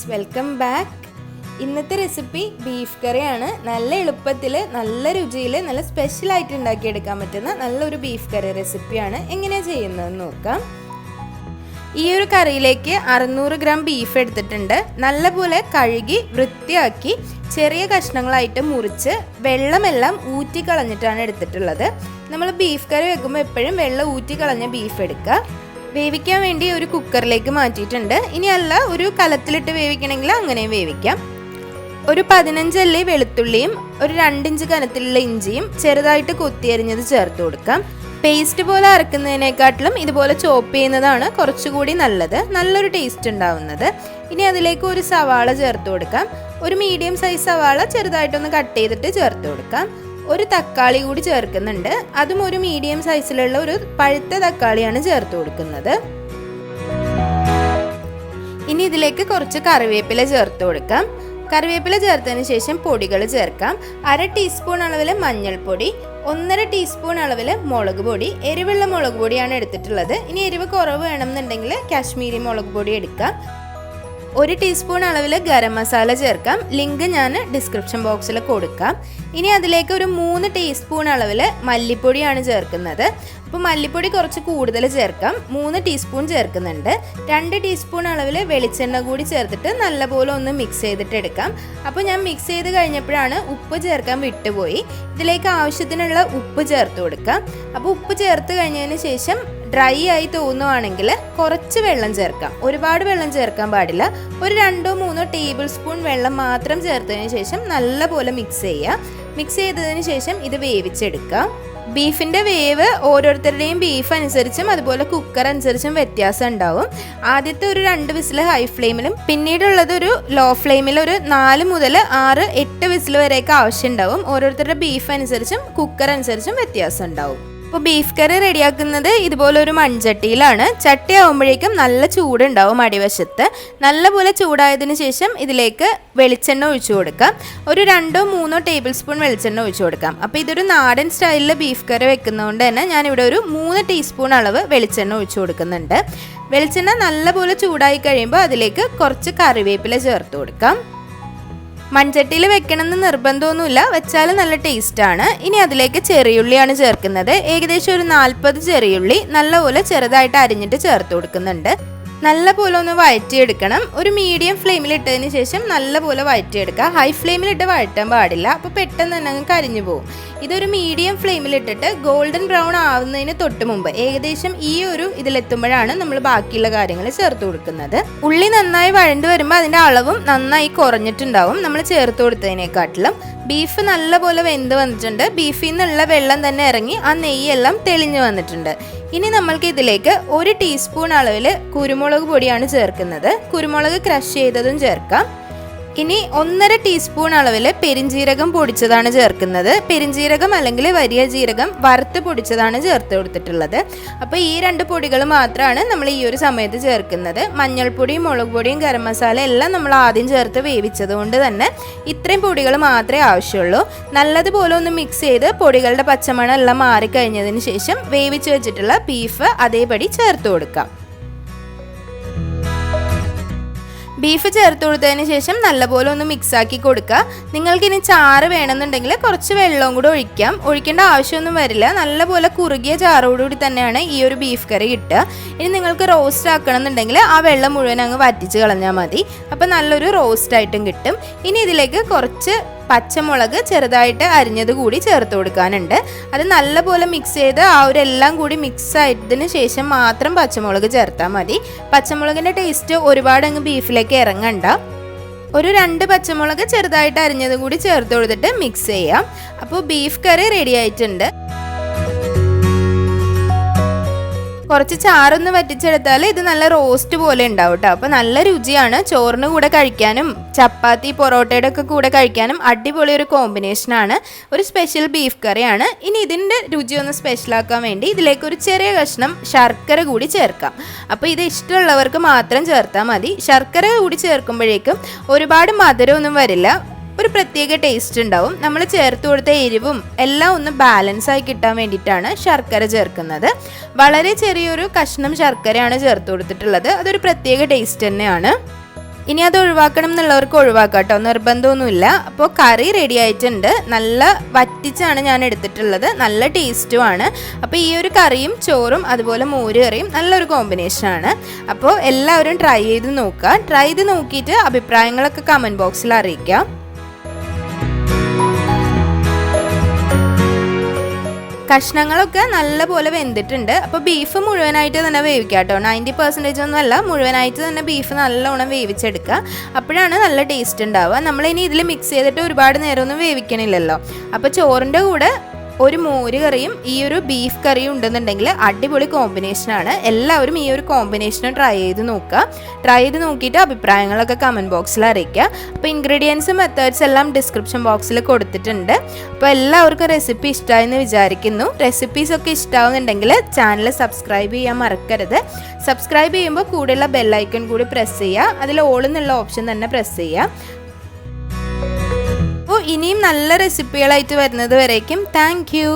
Friends, welcome back. ഇന്നത്തെ recipe beef കറിയാണ്. നല്ല എളുപ്പത്തിൽ, നല്ല രുചിയിൽ, നല്ല സ്പെഷ്യലായിട്ട് ഉണ്ടാക്കിയെടുക്കാൻ പറ്റുന്ന നല്ലൊരു ബീഫ് കറി റെസിപ്പിയാണ്. എങ്ങനെയാണ് ചെയ്യുന്നതെന്ന് നോക്കാം. ഈ ഒരു കറിയിലേക്ക് 600 ഗ്രാം ബീഫ് എടുത്തിട്ടുണ്ട്. നല്ലപോലെ കഴുകി വൃത്തിയാക്കി ചെറിയ കഷ്ണങ്ങളായിട്ട് മുറിച്ച് വെള്ളമെല്ലാം ഊറ്റിക്കളഞ്ഞിട്ടാണ് എടുത്തിട്ടുള്ളത്. നമ്മൾ ബീഫ് കറി വെക്കുമ്പോൾ എപ്പോഴും വെള്ളം ഊറ്റിക്കളഞ്ഞ ബീഫ് എടുക്കുക. വേവിക്കാൻ വേണ്ടി ഒരു കുക്കറിലേക്ക് മാറ്റിയിട്ടുണ്ട്. ഇനി അല്ല, ഒരു കലത്തിലിട്ട് വേവിക്കണമെങ്കിൽ അങ്ങനെ വേവിക്കാം. ഒരു 15 അല്ലി വെളുത്തുള്ളിയും ഒരു 2 ഇഞ്ച് കനത്തിലുള്ള ഇഞ്ചിയും ചെറുതായിട്ട് കൊത്തിയരിഞ്ഞത് ചേർത്ത് കൊടുക്കാം. പേസ്റ്റ് പോലെ അരക്കുന്നതിനേക്കാട്ടിലും ഇതുപോലെ ചോപ്പ് ചെയ്യുന്നതാണ് കുറച്ചുകൂടി നല്ലത്, നല്ലൊരു ടേസ്റ്റ് ഉണ്ടാവുന്നത്. ഇനി അതിലേക്ക് ഒരു സവാള ചേർത്ത് കൊടുക്കാം. ഒരു മീഡിയം സൈസ് സവാള ചെറുതായിട്ടൊന്ന് കട്ട് ചെയ്തിട്ട് ചേർത്ത് കൊടുക്കാം. ഒരു തക്കാളി കൂടി ചേർക്കുന്നുണ്ട്. അതും ഒരു മീഡിയം സൈസിലുള്ള ഒരു പഴുത്ത തക്കാളിയാണ് ചേർത്ത് കൊടുക്കുന്നത്. ഇനി ഇതിലേക്ക് കുറച്ച് കറിവേപ്പില ചേർത്ത് കൊടുക്കാം. കറിവേപ്പില ചേർത്തതിന് ശേഷം പൊടികൾ ചേർക്കാം. 1/2 ടീസ്പൂൺ അളവിൽ മഞ്ഞൾപ്പൊടി, 1.5 ടീസ്പൂൺ അളവിൽ മുളക് പൊടി. എരിവുള്ള മുളക് പൊടിയാണ് എടുത്തിട്ടുള്ളത്. ഇനി എരിവ് കുറവ് വേണമെന്നുണ്ടെങ്കിൽ കാശ്മീരി മുളക് പൊടി എടുക്കാം. 1 ടീസ്പൂൺ അളവിൽ ഗരം മസാല ചേർക്കാം. ലിങ്ക് ഞാൻ ഡിസ്ക്രിപ്ഷൻ ബോക്സിൽ കൊടുക്കാം. ഇനി അതിലേക്ക് ഒരു 3 ടീസ്പൂൺ അളവിൽ മല്ലിപ്പൊടിയാണ് ചേർക്കുന്നത്. അപ്പോൾ മല്ലിപ്പൊടി കുറച്ച് കൂടുതൽ ചേർക്കാം. 3 ടീസ്പൂൺ ചേർക്കുന്നുണ്ട്. 2 ടീസ്പൂൺ അളവിൽ വെളിച്ചെണ്ണ കൂടി ചേർത്തിട്ട് നല്ലപോലെ ഒന്ന് മിക്സ് ചെയ്തിട്ട് എടുക്കാം. അപ്പോൾ ഞാൻ മിക്സ് ചെയ്ത് കഴിഞ്ഞപ്പോഴാണ് ഉപ്പ് ചേർക്കാൻ വിട്ടുപോയി. ഇതിലേക്ക് ആവശ്യത്തിനുള്ള ഉപ്പ് ചേർത്ത് കൊടുക്കാം. അപ്പോൾ ഉപ്പ് ചേർത്ത് കഴിഞ്ഞതിന് ശേഷം ഡ്രൈ ആയി തോന്നുവാണെങ്കിൽ കുറച്ച് വെള്ളം ചേർക്കാം. ഒരുപാട് വെള്ളം ചേർക്കാൻ പാടില്ല. ഒരു 2-3 ടേബിൾ സ്പൂൺ വെള്ളം മാത്രം ചേർത്തതിന് ശേഷം നല്ലപോലെ മിക്സ് ചെയ്യുക. മിക്സ് ചെയ്തതിന് ശേഷം ഇത് വേവിച്ചെടുക്കാം. ബീഫിൻ്റെ വേവ് ഓരോരുത്തരുടെയും ബീഫ് അനുസരിച്ചും അതുപോലെ കുക്കർ അനുസരിച്ചും വ്യത്യാസം ഉണ്ടാവും. ആദ്യത്തെ ഒരു 2 വിസിൽ ഹൈ ഫ്ലെയിമിലും പിന്നീടുള്ളത് ഒരു ലോ ഫ്ലെയിമിൽ ഒരു 4 മുതൽ 6, 8 വിസിൽ വരെയൊക്കെ ആവശ്യം ഉണ്ടാവും. ഓരോരുത്തരുടെ ബീഫ് അനുസരിച്ചും കുക്കർ അനുസരിച്ചും വ്യത്യാസം ഉണ്ടാവും. അപ്പോൾ ബീഫ് കറി റെഡിയാക്കുന്നത് ഇതുപോലെ ഒരു മൺചട്ടിയിലാണ്. ചട്ടി ആകുമ്പോഴേക്കും നല്ല ചൂടുണ്ടാവും അടിവശത്ത്. നല്ലപോലെ ചൂടായതിനു ശേഷം ഇതിലേക്ക് വെളിച്ചെണ്ണ ഒഴിച്ചു കൊടുക്കാം. ഒരു 2-3 ടേബിൾ സ്പൂൺ വെളിച്ചെണ്ണ ഒഴിച്ചു കൊടുക്കാം. അപ്പോൾ ഇതൊരു നാടൻ സ്റ്റൈലിൽ ബീഫ് കറി വെക്കുന്നതുകൊണ്ട് തന്നെ ഞാനിവിടെ ഒരു 3 ടീസ്പൂൺ അളവ് വെളിച്ചെണ്ണ ഒഴിച്ചു കൊടുക്കുന്നുണ്ട്. വെളിച്ചെണ്ണ നല്ലപോലെ ചൂടായി കഴിയുമ്പോൾ അതിലേക്ക് കുറച്ച് കറിവേപ്പില ചേർത്ത് കൊടുക്കാം. മൺചട്ടിയിൽ വെക്കണമെന്ന് നിർബന്ധമൊന്നുമില്ല, വെച്ചാൽ നല്ല ടേസ്റ്റാണ്. ഇനി അതിലേക്ക് ചെറിയുള്ളിയാണ് ചേർക്കുന്നത്. ഏകദേശം ഒരു 40 ചെറിയുള്ളി നല്ലപോലെ ചെറുതായിട്ട് അരിഞ്ഞിട്ട് ചേർത്ത് കൊടുക്കുന്നുണ്ട്. നല്ലപോലെ ഒന്ന് വഴറ്റിയെടുക്കണം. ഒരു മീഡിയം ഫ്ലെയിമിൽ ഇട്ടതിന് ശേഷം നല്ലപോലെ വഴറ്റിയെടുക്കുക. ഹൈ ഫ്ലെയിമിലിട്ട് വഴറ്റാൻ പാടില്ല, അപ്പോൾ പെട്ടെന്ന് തന്നെ അങ്ങ് കരിഞ്ഞു പോകും. ഇതൊരു മീഡിയം ഫ്ലെയിമിലിട്ടിട്ട് ഗോൾഡൻ ബ്രൗൺ ആവുന്നതിന് തൊട്ട് മുമ്പ് ഏകദേശം ഈ ഒരു ഇതിലെത്തുമ്പോഴാണ് നമ്മൾ ബാക്കിയുള്ള കാര്യങ്ങൾ ചേർത്ത് കൊടുക്കുന്നത്. ഉള്ളി നന്നായി വഴണ്ട് വരുമ്പോൾ അതിൻ്റെ അളവും നന്നായി കുറഞ്ഞിട്ടുണ്ടാവും നമ്മൾ ചേർത്ത് കൊടുത്തതിനെക്കാട്ടിലും. ബീഫ് നല്ലപോലെ വെന്ത് വന്നിട്ടുണ്ട്. ബീഫിൽ നിന്നുള്ള വെള്ളം തന്നെ ഇറങ്ങി ആ നെയ്യെല്ലാം തെളിഞ്ഞു വന്നിട്ടുണ്ട്. ഇനി നമ്മൾക്ക് ഇതിലേക്ക് 1 ടീസ്പൂൺ അളവിൽ കുരുമുളക് പൊടിയാണ് ചേർക്കുന്നത്. കുരുമുളക് ക്രഷ് ചെയ്തതും ചേർക്കാം. ഇനി 1.5 ടീസ്പൂൺ അളവിൽ പെരിഞ്ജീരകം പൊടിച്ചതാണ് ചേർക്കുന്നത്. പെരിഞ്ജീരകം അല്ലെങ്കിൽ വലിയ ജീരകം വറുത്ത് പൊടിച്ചതാണ് ചേർത്ത് കൊടുത്തിട്ടുള്ളത്. അപ്പോൾ ഈ 2 പൊടികൾ മാത്രമാണ് നമ്മൾ ഈ ഒരു സമയത്ത് ചേർക്കുന്നത്. മഞ്ഞൾപ്പൊടിയും മുളക് പൊടിയും ഗരം മസാല എല്ലാം നമ്മൾ ആദ്യം ചേർത്ത് വേവിച്ചത് കൊണ്ട് തന്നെ ഇത്രയും പൊടികൾ മാത്രമേ ആവശ്യമുള്ളൂ. നല്ലതുപോലെ ഒന്ന് മിക്സ് ചെയ്ത് പൊടികളുടെ പച്ചമണം എല്ലാം മാറിക്കഴിഞ്ഞതിന് ശേഷം വേവിച്ച് വെച്ചിട്ടുള്ള ബീഫ് അതേപടി ചേർത്ത് കൊടുക്കാം. ബീഫ് ചേർത്ത് കൊടുത്തതിന് ശേഷം നല്ലപോലെ ഒന്ന് മിക്സാക്കി കൊടുക്കുക. നിങ്ങൾക്കിനി ചാറ് വേണമെന്നുണ്ടെങ്കിൽ കുറച്ച് വെള്ളവും കൂടെ ഒഴിക്കാം. ഒഴിക്കേണ്ട ആവശ്യമൊന്നും വരില്ല. നല്ലപോലെ കുറുകിയ ചാറോടുകൂടി തന്നെയാണ് ഈ ഒരു ബീഫ് കറി കിട്ടുക. ഇനി നിങ്ങൾക്ക് റോസ്റ്റ് ആക്കണമെന്നുണ്ടെങ്കിൽ ആ വെള്ളം മുഴുവൻ അങ്ങ് വറ്റിച്ച് കളഞ്ഞാൽ മതി. അപ്പോൾ നല്ലൊരു റോസ്റ്റായിട്ടും കിട്ടും. ഇനി ഇതിലേക്ക് കുറച്ച് പച്ചമുളക് ചെറുതായിട്ട് അരിഞ്ഞത് കൂടി ചേർത്ത് കൊടുക്കാനുണ്ട്. അത് നല്ലപോലെ മിക്സ് ചെയ്ത് ആ ഒരു എല്ലാം കൂടി മിക്സ് ആയതിനു ശേഷം മാത്രം പച്ചമുളക് ചേർത്താൽ മതി. പച്ചമുളകിൻ്റെ ടേസ്റ്റ് ഒരുപാട് അങ്ങ് ബീഫിലേക്ക് ഇറങ്ങണ്ട. ഒരു 2 പച്ചമുളക് ചെറുതായിട്ട് അരിഞ്ഞത് കൂടി ചേർത്ത് കൊടുത്തിട്ട് മിക്സ് ചെയ്യാം. അപ്പോൾ ബീഫ് കറി റെഡി ആയിട്ടുണ്ട്. കുറച്ച് ചാറൊന്ന് വറ്റിച്ചെടുത്താൽ ഇത് നല്ല റോസ്റ്റ് പോലെ ഉണ്ടാവും കേട്ടോ. അപ്പോൾ നല്ല രുചിയാണ്. ചോറിന് കൂടെ കഴിക്കാനും ചപ്പാത്തി പൊറോട്ടയുടെ ഒക്കെ കൂടെ കഴിക്കാനും അടിപൊളി ഒരു കോമ്പിനേഷനാണ്. ഒരു സ്പെഷ്യൽ ബീഫ് കറിയാണ്. ഇനി ഇതിൻ്റെ രുചി ഒന്ന് സ്പെഷ്യലാക്കാൻ വേണ്ടി ഇതിലേക്ക് ഒരു ചെറിയ കഷ്ണം ശർക്കര കൂടി ചേർക്കാം. അപ്പോൾ ഇത് ഇഷ്ടമുള്ളവർക്ക് മാത്രം ചേർത്താൽ മതി. ശർക്കര കൂടി ചേർക്കുമ്പോഴേക്കും ഒരുപാട് മധുരമൊന്നും വരില്ല. ഒരു പ്രത്യേക ടേസ്റ്റ് ഉണ്ടാവും. നമ്മൾ ചേർത്ത് കൊടുത്ത എരിവും എല്ലാം ഒന്ന് ബാലൻസ് ആയി കിട്ടാൻ വേണ്ടിയിട്ടാണ് ശർക്കര ചേർക്കുന്നത്. വളരെ ചെറിയൊരു കഷ്ണം ശർക്കരയാണ് ചേർത്ത് കൊടുത്തിട്ടുള്ളത്. അതൊരു പ്രത്യേക ടേസ്റ്റ് തന്നെയാണ്. ഇനി അത് ഒഴിവാക്കണം എന്നുള്ളവർക്ക് ഒഴിവാക്കാം കേട്ടോ, നിർബന്ധമൊന്നുമില്ല. അപ്പോൾ കറി റെഡി ആയിട്ടുണ്ട്. നല്ല വറ്റിച്ചാണ് ഞാൻ എടുത്തിട്ടുള്ളത്, നല്ല ടേസ്റ്റുമാണ്. അപ്പോൾ ഈ ഒരു കറിയും ചോറും അതുപോലെ മോര് കറിയും നല്ലൊരു കോമ്പിനേഷനാണ്. അപ്പോൾ എല്ലാവരും ട്രൈ ചെയ്ത് നോക്കുക. ട്രൈ ചെയ്ത് നോക്കിയിട്ട് അഭിപ്രായങ്ങളൊക്കെ കമൻറ്റ് ബോക്സിൽ അറിയിക്കാം. കഷ്ണങ്ങളൊക്കെ നല്ലപോലെ വെന്തിട്ടുണ്ട്. അപ്പോൾ ബീഫ് മുഴുവനായിട്ട് തന്നെ വേവിക്കുക കേട്ടോ, 90% ഒന്നുമല്ല, മുഴുവനായിട്ട് തന്നെ ബീഫ് നല്ലോണം വേവിച്ചെടുക്കുക. അപ്പോഴാണ് നല്ല ടേസ്റ്റ് ഉണ്ടാവുക. നമ്മളിനി ഇതിൽ മിക്സ് ചെയ്തിട്ട് ഒരുപാട് നേരമൊന്നും വേവിക്കണില്ലല്ലോ. അപ്പോൾ ചോറിൻ്റെ കൂടെ ഒരു മോര് കറിയും ഈ ഒരു ബീഫ് കറിയും ഉണ്ടെന്നുണ്ടെങ്കിൽ അടിപൊളി കോമ്പിനേഷനാണ്. എല്ലാവരും ഈ ഒരു കോമ്പിനേഷൻ ട്രൈ ചെയ്ത് നോക്കുക. ട്രൈ ചെയ്ത് നോക്കിയിട്ട് അഭിപ്രായങ്ങളൊക്കെ കമൻറ്റ് ബോക്സിൽ അറിയിക്കുക. അപ്പോൾ ഇൻഗ്രീഡിയൻസ് മെത്തേഡ്സ് എല്ലാം ഡിസ്ക്രിപ്ഷൻ ബോക്സിൽ കൊടുത്തിട്ടുണ്ട്. അപ്പോൾ എല്ലാവർക്കും റെസിപ്പി ഇഷ്ടമായെന്ന് വിചാരിക്കുന്നു. റെസിപ്പീസൊക്കെ ഇഷ്ടമാവുന്നുണ്ടെങ്കിൽ ചാനൽ സബ്സ്ക്രൈബ് ചെയ്യാൻ മറക്കരുത്. സബ്സ്ക്രൈബ് ചെയ്യുമ്പോൾ കൂടെയുള്ള ബെല്ലൈക്കൺ കൂടി പ്രസ് ചെയ്യുക. അതിൽ ഓൾ എന്നുള്ള ഓപ്ഷൻ തന്നെ പ്രസ് ചെയ്യുക. ഇനിയും നല്ല റെസിപ്പികളായിട്ട് വരുന്നത് വരേക്കും താങ്ക് യു.